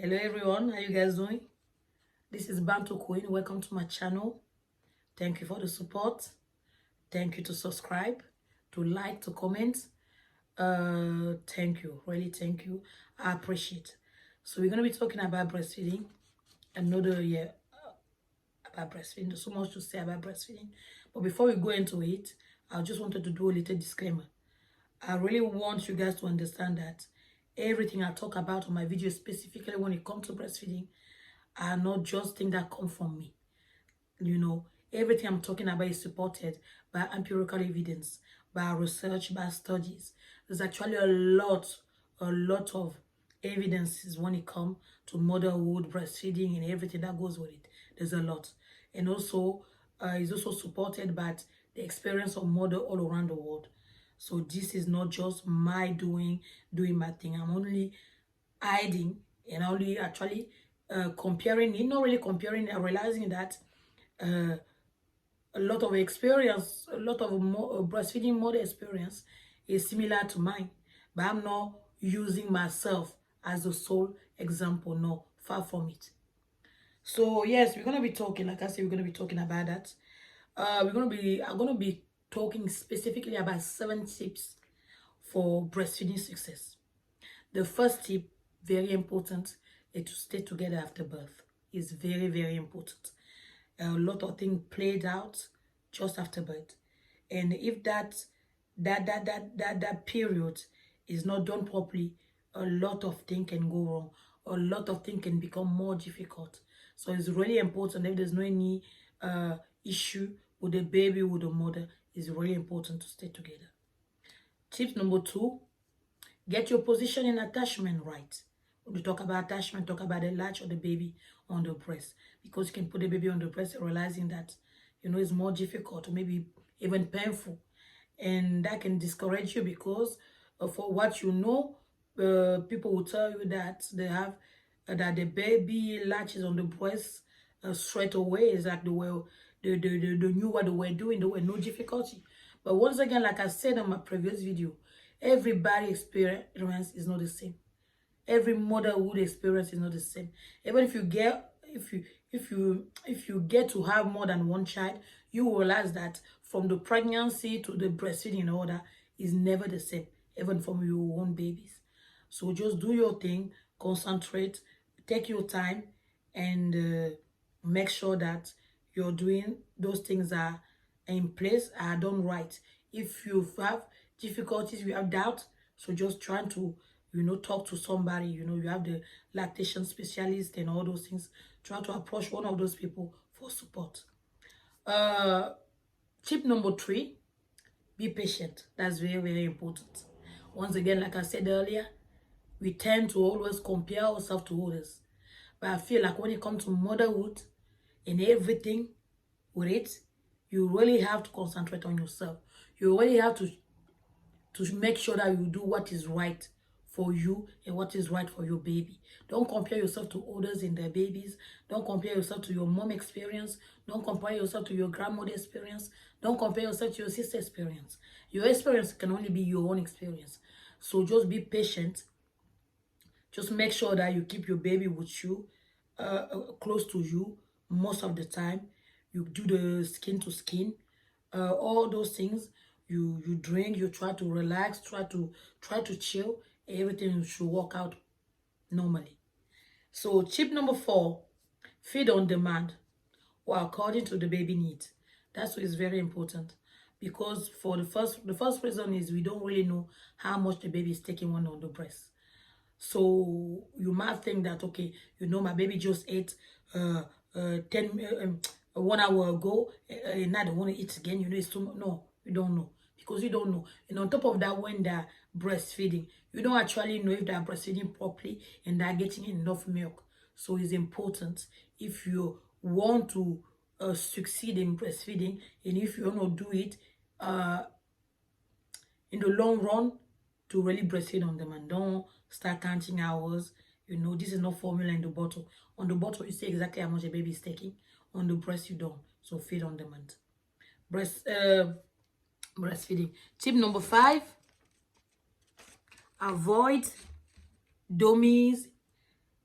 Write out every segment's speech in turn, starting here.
Hello everyone, how you guys doing? This is Bantu Queen. Welcome to my channel. Thank you for the support. Thank you to subscribe, to like, to comment. Thank you, really thank you. I appreciate. So we're gonna be talking about breastfeeding. Another year about breastfeeding. There's so much to say about breastfeeding. But before we go into it, I just wanted to do a little disclaimer. I really want you guys to understand that everything I talk about on my video, specifically when it comes to breastfeeding, are not just things that come from me. Everything I'm talking about is supported by empirical evidence, by research, by studies. There's actually a lot of evidences when it comes to motherhood, breastfeeding, and everything that goes with it. There's a lot. And also, it's also supported by the experience of mother all around the world. So this is not just my doing my thing. I'm only hiding and only actually comparing, not really comparing, and realizing that uh, a lot of experience, a lot of breastfeeding mother experience is similar to mine, but I'm not using myself as the sole example. No, far from it. So yes, we're gonna be talking, like I said, we're gonna be talking about that. I'm gonna be talking specifically about 7 tips for breastfeeding success. The first tip, very important, is to stay together after birth. It's very, very important. A lot of things played out just after birth. And if that period is not done properly, a lot of things can go wrong. A lot of things can become more difficult. So it's really important, if there's no any issue with the baby, with the mother, it's really important to stay together. Tip number 2, get your position and attachment right. When you talk about attachment, talk about the latch of the baby on the breast. Because you can put the baby on the breast realizing that, it's more difficult or maybe even painful. And that can discourage you because for what people will tell you that they have, that the baby latches on the breast straight away. It's like they knew what they were doing. There were no difficulty. But once again, like I said in my previous video, everybody experience is not the same. Every motherhood experience is not the same. Even if you get to have more than one child, you will realize that from the pregnancy to the breastfeeding order is never the same, even from your own babies. So just do your thing, concentrate, take your time, and make sure that you're doing those things are in place, are done right. If you have difficulties, you have doubt, so just trying to talk to somebody. You have the lactation specialist and all those things. Try to approach one of those people for support. Tip number 3, be patient. That's very, very important. Once again, like I said earlier, we tend to always compare ourselves to others. But I feel like when it comes to motherhood and everything with it, you really have to concentrate on yourself. You really have to make sure that you do what is right for you and what is right for your baby. Don't compare yourself to others and their babies. Don't compare yourself to your mom experience. Don't compare yourself to your grandmother experience. Don't compare yourself to your sister experience. Your experience can only be your own experience. So just be patient. Just make sure that you keep your baby with you, close to you most of the time. You do the skin to skin, all those things. You drink, you try to relax, try to chill. Everything should work out normally. So tip number 4, feed on demand or according to the baby needs. That's what is very important, because for the first reason is we don't really know how much the baby is taking when on the breast. So you might think that, okay, my baby just ate 1 hour ago, and now they want to eat again. It's too much. No, you don't know, because you don't know. And on top of that, when they're breastfeeding, you don't actually know if they're breastfeeding properly and they're getting enough milk. So it's important, if you want to succeed in breastfeeding, and if you want to do it in the long run, to really breastfeed on demand. Don't start counting hours. This is not formula in the bottle. On the bottle, you see exactly how much a baby is taking. On the breast, you don't. So feed on demand. Breastfeeding. Tip number 5, avoid dummies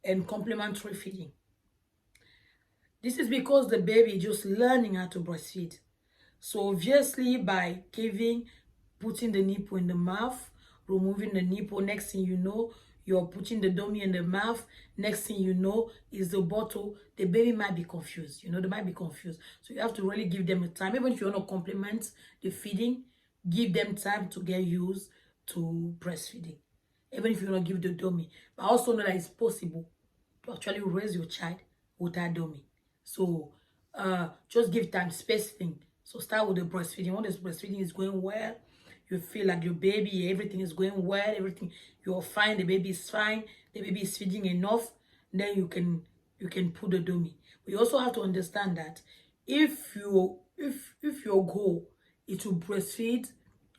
and complementary feeding. This is because the baby is just learning how to breastfeed. So obviously by putting the nipple in the mouth, removing the nipple, next thing you know, you're putting the dummy in the mouth. Next thing you know is the bottle. The baby might be confused. They might be confused. So you have to really give them a time. Even if you want to complement the feeding, give them time to get used to breastfeeding. Even if you want to give the dummy. But also know that it's possible to actually raise your child without dummy. So just give time spacing. So start with the breastfeeding. When this breastfeeding is going well, you feel like your baby, everything is going well, everything you're fine, the baby is fine, the baby is feeding enough, then you can put the dummy. But you also have to understand that if your goal is to breastfeed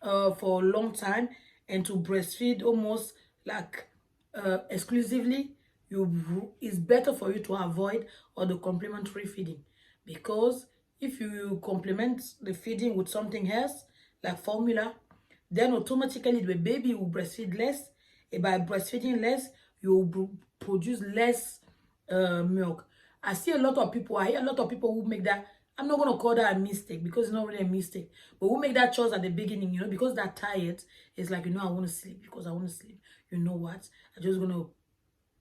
for a long time and to breastfeed almost like exclusively, it's better for you to avoid all the complementary feeding, because if you complement the feeding with something else like formula, then automatically the baby will breastfeed less, and by breastfeeding less you will produce less milk. I hear a lot of people who make that. I'm not going to call that a mistake because it's not really a mistake, but who make that choice at the beginning, because they're tired. It's like, I want to sleep because I want to sleep. You know what? I'm just going to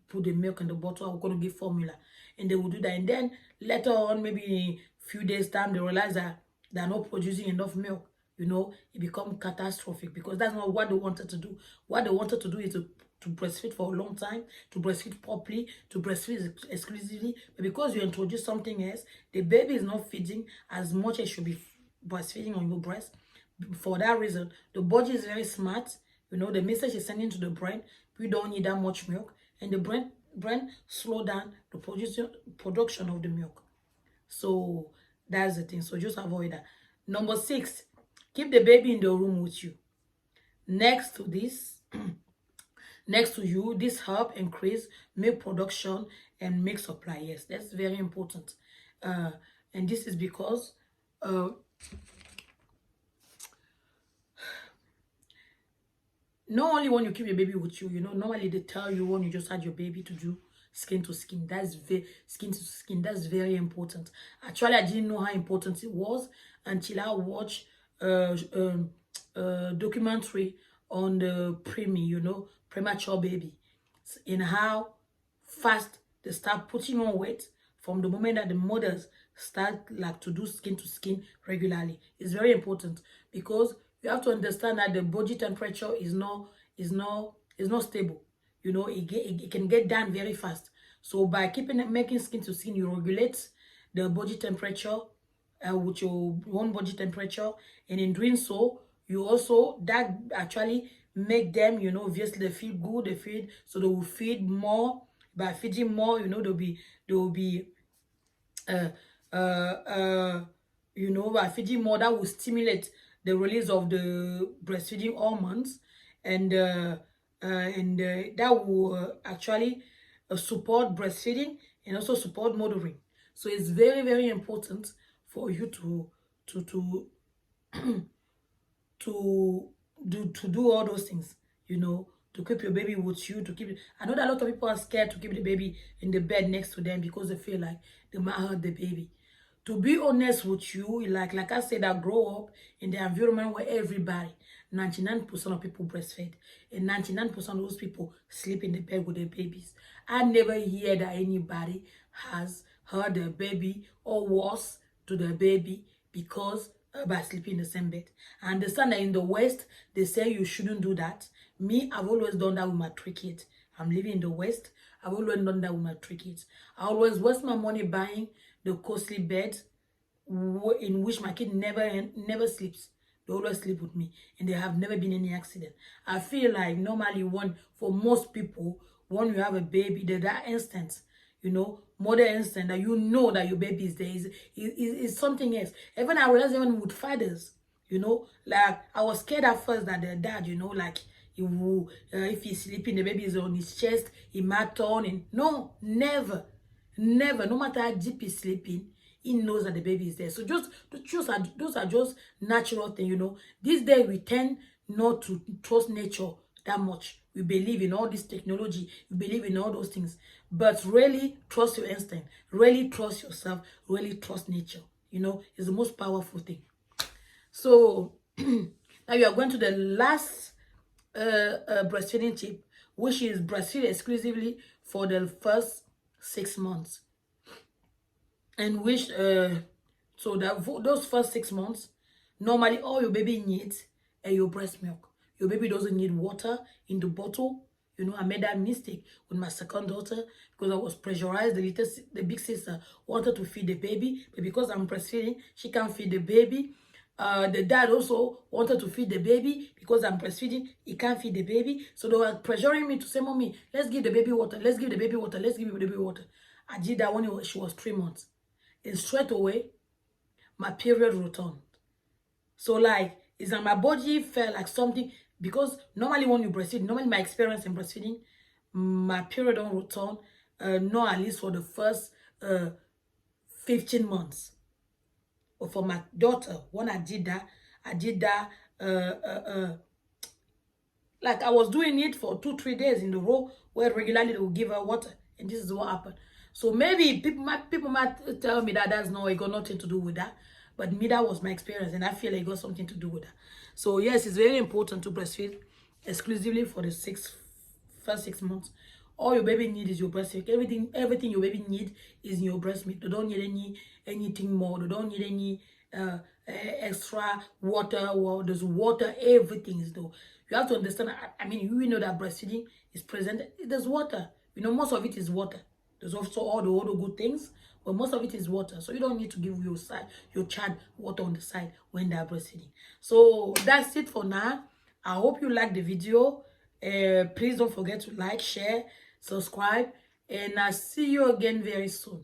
put the milk in the bottle. I'm going to give formula. And they will do that. And then later on, maybe in a few days time, they realize that they're not producing enough milk. It becomes catastrophic because that's not what they wanted to do. What they wanted to do is to breastfeed for a long time, to breastfeed properly, to breastfeed exclusively. But because you introduce something else, the baby is not feeding as much as should be breastfeeding on your breast. For that reason, the body is very smart. The message is sending to the brain, we don't need that much milk. And the brain slow down the production of the milk. So that's the thing. So just avoid that. Number 6, keep the baby in the room with you. Next to this, next to you, this help increase milk production and milk supply. Yes, that's very important. And this is because not only when you keep your baby with you, normally they tell you when you just had your baby to do skin to skin. Skin to skin. That's very important. Actually, I didn't know how important it was until I watched documentary on the premature baby, and how fast they start putting on weight from the moment that the mothers start like to do skin to skin regularly. It's very important because you have to understand that the body temperature is not stable. It can get down very fast. So by making skin to skin, you regulate the body temperature with your own body temperature, and in doing so, you also that actually make them, obviously they feel good, so they will feed more. By feeding more, they'll be uh, uh, uh, by feeding more, that will stimulate the release of the breastfeeding hormones, and that will actually support breastfeeding and also support mothering. So it's very, very important for you to do all those things, to keep your baby with you, to keep it. I know that a lot of people are scared to keep the baby in the bed next to them because they feel like they might hurt the baby. To be honest with you, like I said, I grow up in the environment where everybody, 99% of people breastfed, and 99% of those people sleep in the bed with their babies. I never hear that anybody has hurt their baby or worse to their baby because by sleeping in the same bed. I understand that in the West, they say you shouldn't do that. Me, I've always done that with my 3 kids. I'm living in the West. I've always done that with my 3 kids. I always waste my money buying the costly bed in which my kid never sleeps. They always sleep with me, and there have never been any accident. I feel like normally for most people, when you have a baby, that instant, mother instant that that your baby is there is something else. Even I realized even with fathers, like I was scared at first that their dad, like he will, if he's sleeping, the baby is on his chest, he might turn, and no, never, no matter how deep he's sleeping, he knows that the baby is there. So those are just natural things, These days we tend not to trust nature that much. We believe in all this technology. We believe in all those things. But really trust your instinct. Really trust yourself. Really trust nature. You know, it's the most powerful thing. So now you are going to the last breastfeeding tip, which is breastfeed exclusively for the first 6 months. And which so that for those first 6 months, normally all your baby needs is your breast milk. Your baby doesn't need water in the bottle. You know, I made that mistake with my second daughter because I was pressurized. The big sister wanted to feed the baby, but because I'm breastfeeding, she can't feed the baby. The dad also wanted to feed the baby because I'm breastfeeding. He can't feed the baby. So they were pressuring me to say, Mommy, let's give the baby water. Let's give the baby water. Let's give the baby water. I did that when she was 3 months. And straight away, my period returned. So like, it's like my body felt like something, because normally when you breastfeed, normally my experience in breastfeeding, my period don't return, not at least for the first 15 months. But for my daughter, when I did that, like I was doing it for 2-3 days in a row, where regularly they will give her water, and this is what happened. So maybe people might tell me that that's no, it got nothing to do with that, but me, that was my experience, and I feel like it got something to do with that. So yes, it's very important to breastfeed exclusively for the first 6 months. All your baby need is your breast milk. Everything your baby need is in your breast milk. They don't need anything more. They don't need any extra water. Well, there's water. Everything is though. You have to understand. I mean, you know that breastfeeding is present. There's water. You know, most of it is water. There's also all the other good things, but most of it is water. So you don't need to give your child water on the side when they're breastfeeding. So that's it for now. I hope you like the video. Please don't forget to like, share, subscribe, and I'll see you again very soon.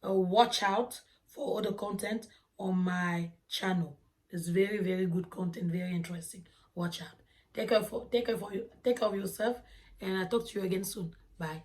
Watch out for other content on my channel. It's very, very good content, very interesting. Watch out. Take care of yourself, and I'll talk to you again soon. Bye.